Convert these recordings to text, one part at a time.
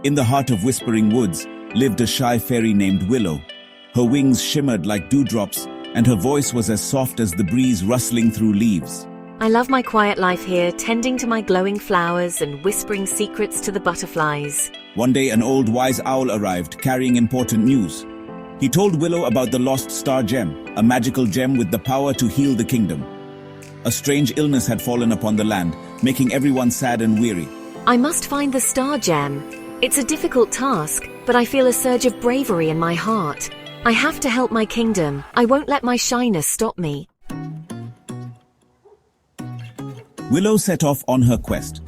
In the heart of Whispering Woods lived a shy fairy named Willow. Her wings shimmered like dewdrops, and her voice was as soft as the breeze rustling through leaves. I love my quiet life here, tending to my glowing flowers and whispering secrets to the butterflies. One day an old wise owl arrived, carrying important news. He told Willow about the lost star gem, a magical gem with the power to heal the kingdom. A strange illness had fallen upon the land, making everyone sad and weary. I must find the star gem. It's a difficult task, but I feel a surge of bravery in my heart. I have to help my kingdom. I won't let my shyness stop me. Willow set off on her quest.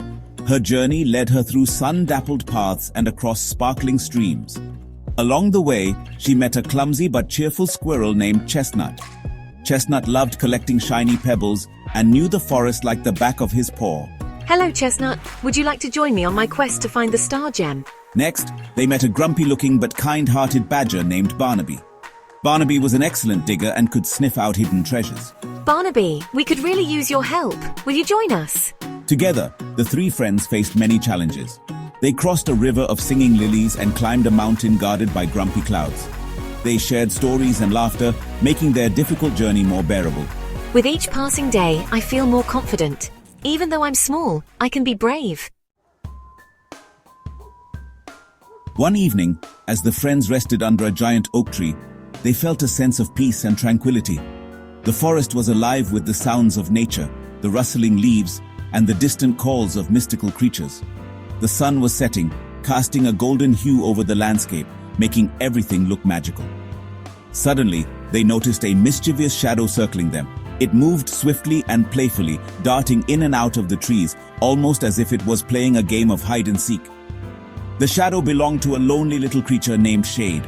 Her journey led her through sun-dappled paths and across sparkling streams. Along the way, she met a clumsy but cheerful squirrel named Chestnut. Chestnut loved collecting shiny pebbles and knew the forest like the back of his paw. Hello, Chestnut. Would you like to join me on my quest to find the star gem? Next, they met a grumpy-looking but kind-hearted badger named Barnaby. Barnaby was an excellent digger and could sniff out hidden treasures. Barnaby, we could really use your help. Will you join us? Together, the three friends faced many challenges. They crossed a river of singing lilies and climbed a mountain guarded by grumpy clouds. They shared stories and laughter, making their difficult journey more bearable. With each passing day, I feel more confident. Even though I'm small, I can be brave. One evening, as the friends rested under a giant oak tree, they felt a sense of peace and tranquility. The forest was alive with the sounds of nature, the rustling leaves, and the distant calls of mystical creatures. The sun was setting, casting a golden hue over the landscape, making everything look magical. Suddenly, they noticed a mischievous shadow circling them. It moved swiftly and playfully, darting in and out of the trees, almost as if it was playing a game of hide and seek. The shadow belonged to a lonely little creature named Shade.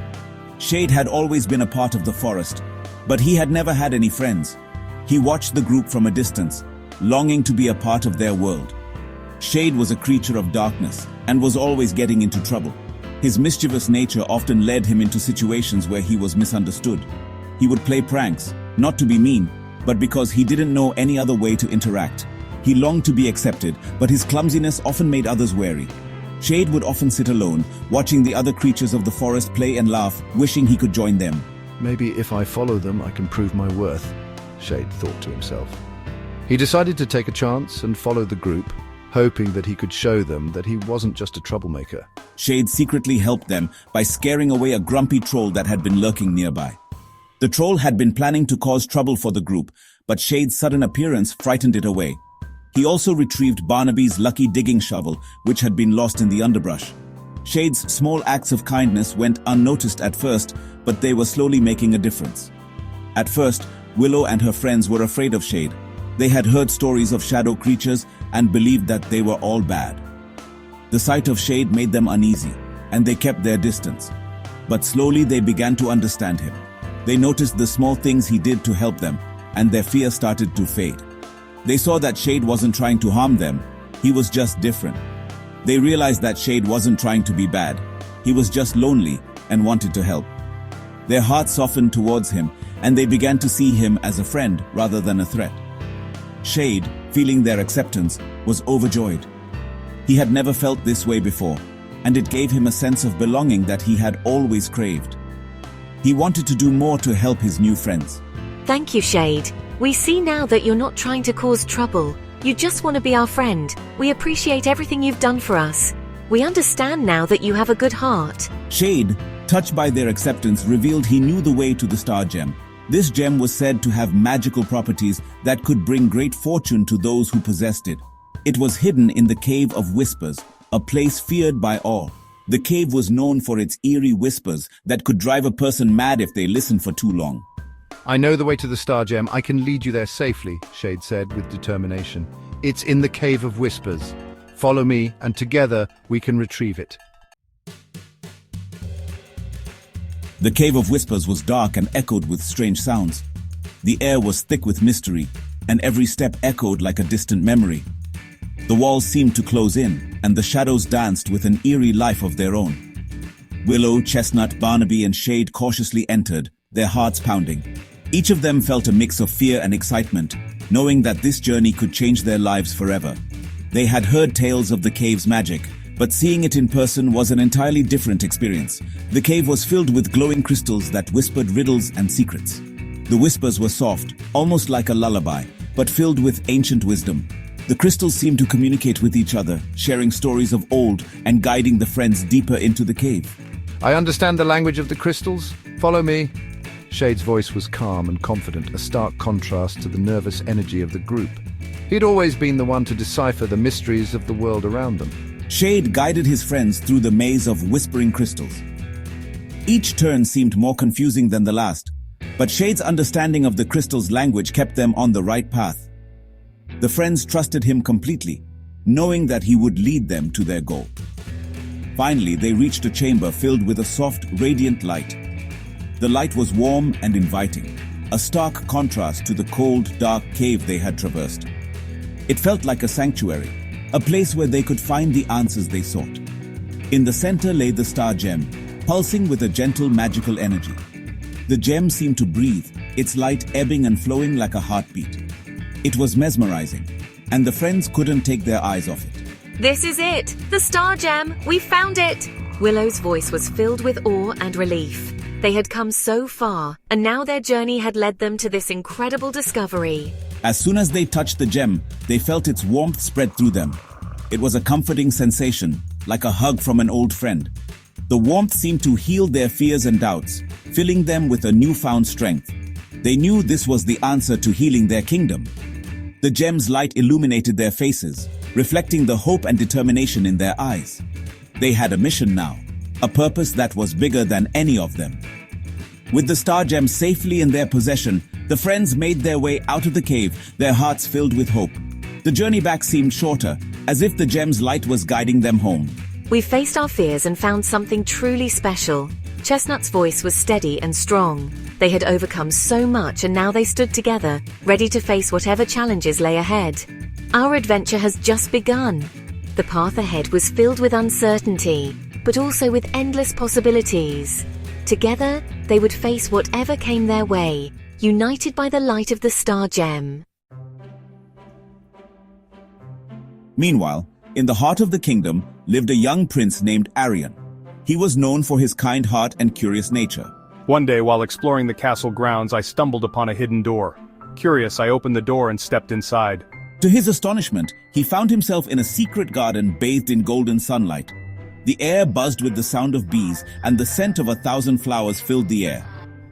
Shade had always been a part of the forest, but he had never had any friends. He watched the group from a distance, longing to be a part of their world. Shade was a creature of darkness and was always getting into trouble. His mischievous nature often led him into situations where he was misunderstood. He would play pranks, not to be mean, but because he didn't know any other way to interact. He longed to be accepted, but his clumsiness often made others wary. Shade would often sit alone, watching the other creatures of the forest play and laugh, wishing he could join them. Maybe if I follow them, I can prove my worth, Shade thought to himself. He decided to take a chance and follow the group, hoping that he could show them that he wasn't just a troublemaker. Shade secretly helped them by scaring away a grumpy troll that had been lurking nearby. The troll had been planning to cause trouble for the group, but Shade's sudden appearance frightened it away. He also retrieved Barnaby's lucky digging shovel, which had been lost in the underbrush. Shade's small acts of kindness went unnoticed at first, but they were slowly making a difference. At first, Willow and her friends were afraid of Shade. They had heard stories of shadow creatures and believed that they were all bad. The sight of Shade made them uneasy, and they kept their distance. But slowly they began to understand him. They noticed the small things he did to help them, and their fear started to fade. They saw that Shade wasn't trying to harm them, he was just different. They realized that Shade wasn't trying to be bad, he was just lonely and wanted to help. Their hearts softened towards him, and they began to see him as a friend rather than a threat. Shade, feeling their acceptance, was overjoyed. He had never felt this way before, and it gave him a sense of belonging that he had always craved. He wanted to do more to help his new friends. Thank you, Shade. We see now that you're not trying to cause trouble. You just want to be our friend. We appreciate everything you've done for us. We understand now that you have a good heart. Shade, touched by their acceptance, revealed he knew the way to the star gem. This gem was said to have magical properties that could bring great fortune to those who possessed it. It was hidden in the Cave of Whispers, a place feared by all. The cave was known for its eerie whispers that could drive a person mad if they listened for too long. I know the way to the star gem. I can lead you there safely, Shade said with determination. It's in the Cave of Whispers. Follow me, and together we can retrieve it. The Cave of Whispers was dark and echoed with strange sounds. The air was thick with mystery, and every step echoed like a distant memory. The walls seemed to close in, and the shadows danced with an eerie life of their own. Willow, Chestnut, Barnaby, and Shade cautiously entered, their hearts pounding. Each of them felt a mix of fear and excitement, knowing that this journey could change their lives forever. They had heard tales of the cave's magic, But seeing it in person was an entirely different experience. The cave was filled with glowing crystals that whispered riddles and secrets. The whispers were soft, almost like a lullaby, but filled with ancient wisdom. The crystals seemed to communicate with each other, sharing stories of old and guiding the friends deeper into the cave. I understand the language of the crystals. Follow me. Shade's voice was calm and confident, a stark contrast to the nervous energy of the group. He'd always been the one to decipher the mysteries of the world around them. Shade guided his friends through the maze of whispering crystals. Each turn seemed more confusing than the last, but Shade's understanding of the crystal's language kept them on the right path. The friends trusted him completely, knowing that he would lead them to their goal. Finally, they reached a chamber filled with a soft, radiant light. The light was warm and inviting, a stark contrast to the cold, dark cave they had traversed. It felt like a sanctuary, a place where they could find the answers they sought. In the center lay the star gem, pulsing with a gentle, magical energy. The gem seemed to breathe, its light ebbing and flowing like a heartbeat. It was mesmerizing, and the friends couldn't take their eyes off it. This is it! The star gem! We found it! Willow's voice was filled with awe and relief. They had come so far, and now their journey had led them to this incredible discovery. As soon as they touched the gem, they felt its warmth spread through them. It was a comforting sensation, like a hug from an old friend. The warmth seemed to heal their fears and doubts, filling them with a newfound strength. They knew this was the answer to healing their kingdom. The gem's light illuminated their faces, reflecting the hope and determination in their eyes. They had a mission now, a purpose that was bigger than any of them. With the star gem safely in their possession, the friends made their way out of the cave, their hearts filled with hope. The journey back seemed shorter, as if the gem's light was guiding them home. We faced our fears and found something truly special. Chestnut's voice was steady and strong. They had overcome so much and now they stood together, ready to face whatever challenges lay ahead. Our adventure has just begun. The path ahead was filled with uncertainty, but also with endless possibilities. Together, they would face whatever came their way, united by the light of the star gem. Meanwhile, in the heart of the kingdom lived a young prince named Arian. He was known for his kind heart and curious nature. One day, while exploring the castle grounds, I stumbled upon a hidden door. Curious, I opened the door and stepped inside. To his astonishment, he found himself in a secret garden bathed in golden sunlight. The air buzzed with the sound of bees, and the scent of 1,000 flowers filled the air.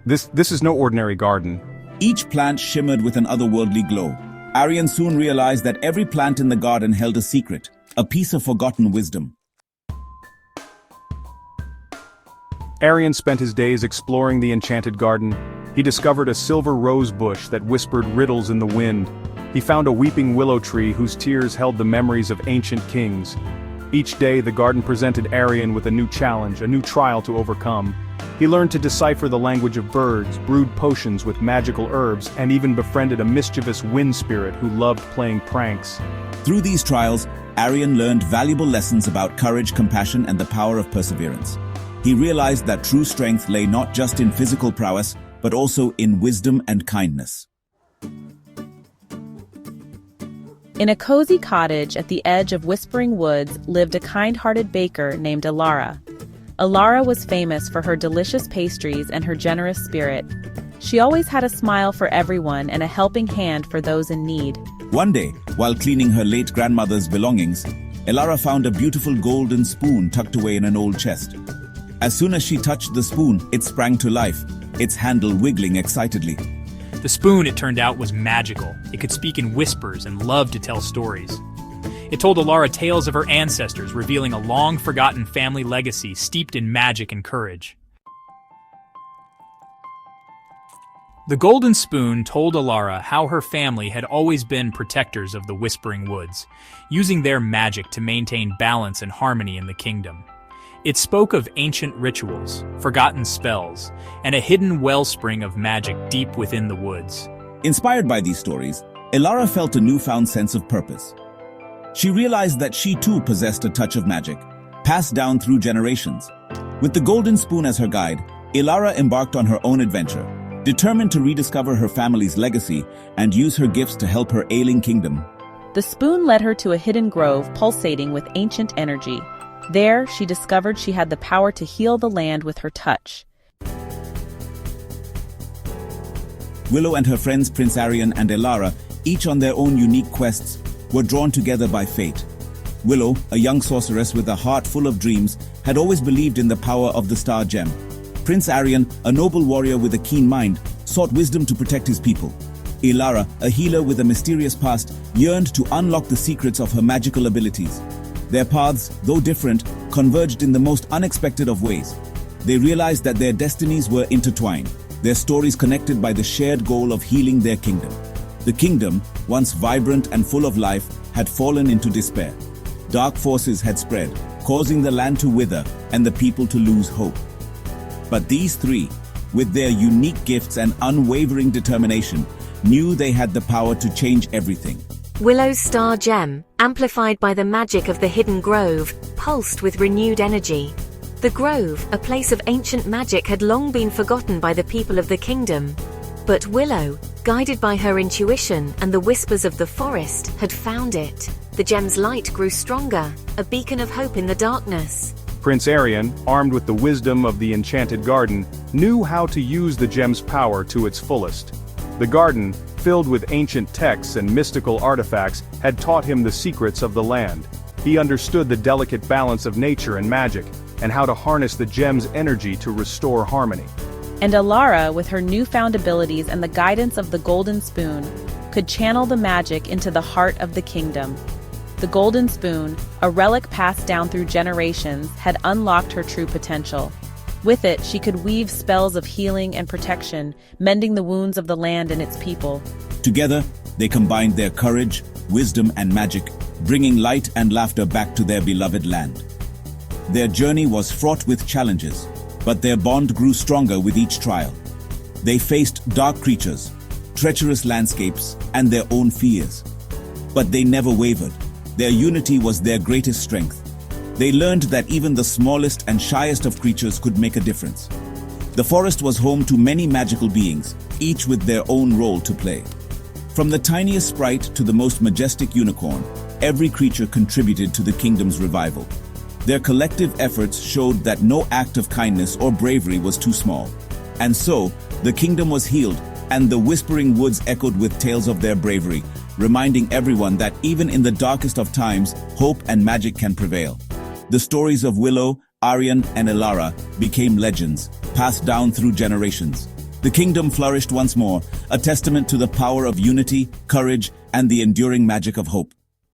This is no ordinary garden. Each plant shimmered with an otherworldly glow. Arian soon realized that every plant in the garden held a secret, a piece of forgotten wisdom. Arian spent his days exploring the enchanted garden. He discovered a silver rose bush that whispered riddles in the wind. He found a weeping willow tree whose tears held the memories of ancient kings. Each day the garden presented Arian with a new challenge, a new trial to overcome. He learned to decipher the language of birds, brewed potions with magical herbs, and even befriended a mischievous wind spirit who loved playing pranks. Through these trials, Arian learned valuable lessons about courage, compassion, and the power of perseverance. He realized that true strength lay not just in physical prowess, but also in wisdom and kindness. In a cozy cottage at the edge of Whispering Woods lived a kind-hearted baker named Alara. Alara was famous for her delicious pastries and her generous spirit. She always had a smile for everyone and a helping hand for those in need. One day, while cleaning her late grandmother's belongings, Alara found a beautiful golden spoon tucked away in an old chest. As soon as she touched the spoon, it sprang to life, its handle wiggling excitedly. The spoon, it turned out, was magical. It could speak in whispers and loved to tell stories. It told Alara tales of her ancestors, revealing a long-forgotten family legacy steeped in magic and courage. The golden spoon told Alara how her family had always been protectors of the Whispering Woods, using their magic to maintain balance and harmony in the kingdom. It spoke of ancient rituals, forgotten spells, and a hidden wellspring of magic deep within the woods. Inspired by these stories, Alara felt a newfound sense of purpose. She realized that she too possessed a touch of magic, passed down through generations. With the golden spoon as her guide, Alara embarked on her own adventure, determined to rediscover her family's legacy and use her gifts to help her ailing kingdom. The spoon led her to a hidden grove pulsating with ancient energy. There, she discovered she had the power to heal the land with her touch. Willow and her friends Prince Arion and Elara, each on their own unique quests, were drawn together by fate. Willow, a young sorceress with a heart full of dreams, had always believed in the power of the star gem. Prince Arion, a noble warrior with a keen mind, sought wisdom to protect his people. Elara, a healer with a mysterious past, yearned to unlock the secrets of her magical abilities. Their paths, though different, converged in the most unexpected of ways. They realized that their destinies were intertwined, their stories connected by the shared goal of healing their kingdom. The kingdom, once vibrant and full of life, had fallen into despair. Dark forces had spread, causing the land to wither and the people to lose hope. But these three, with their unique gifts and unwavering determination, knew they had the power to change everything. Willow's star gem, amplified by the magic of the hidden grove, pulsed with renewed energy. The grove, a place of ancient magic, had long been forgotten by the people of the kingdom. But Willow, guided by her intuition and the whispers of the forest, had found it. The gem's light grew stronger, a beacon of hope in the darkness. Prince Arion, armed with the wisdom of the enchanted garden, knew how to use the gem's power to its fullest. The garden, filled with ancient texts and mystical artifacts, had taught him the secrets of the land. He understood the delicate balance of nature and magic, and how to harness the gem's energy to restore harmony. And Elara, with her newfound abilities and the guidance of the Golden Spoon, could channel the magic into the heart of the kingdom. The Golden Spoon, a relic passed down through generations, had unlocked her true potential. With it, she could weave spells of healing and protection, mending the wounds of the land and its people. Together, they combined their courage, wisdom, and magic, bringing light and laughter back to their beloved land. Their journey was fraught with challenges, but their bond grew stronger with each trial. They faced dark creatures, treacherous landscapes, and their own fears. But they never wavered. Their unity was their greatest strength. They learned that even the smallest and shyest of creatures could make a difference. The forest was home to many magical beings, each with their own role to play. From the tiniest sprite to the most majestic unicorn, every creature contributed to the kingdom's revival. Their collective efforts showed that no act of kindness or bravery was too small. And so, the kingdom was healed, and the Whispering Woods echoed with tales of their bravery, reminding everyone that even in the darkest of times, hope and magic can prevail. The stories of Willow, Arion, and Elara became legends, passed down through generations. The kingdom flourished once more, a testament to the power of unity, courage, and the enduring magic of hope.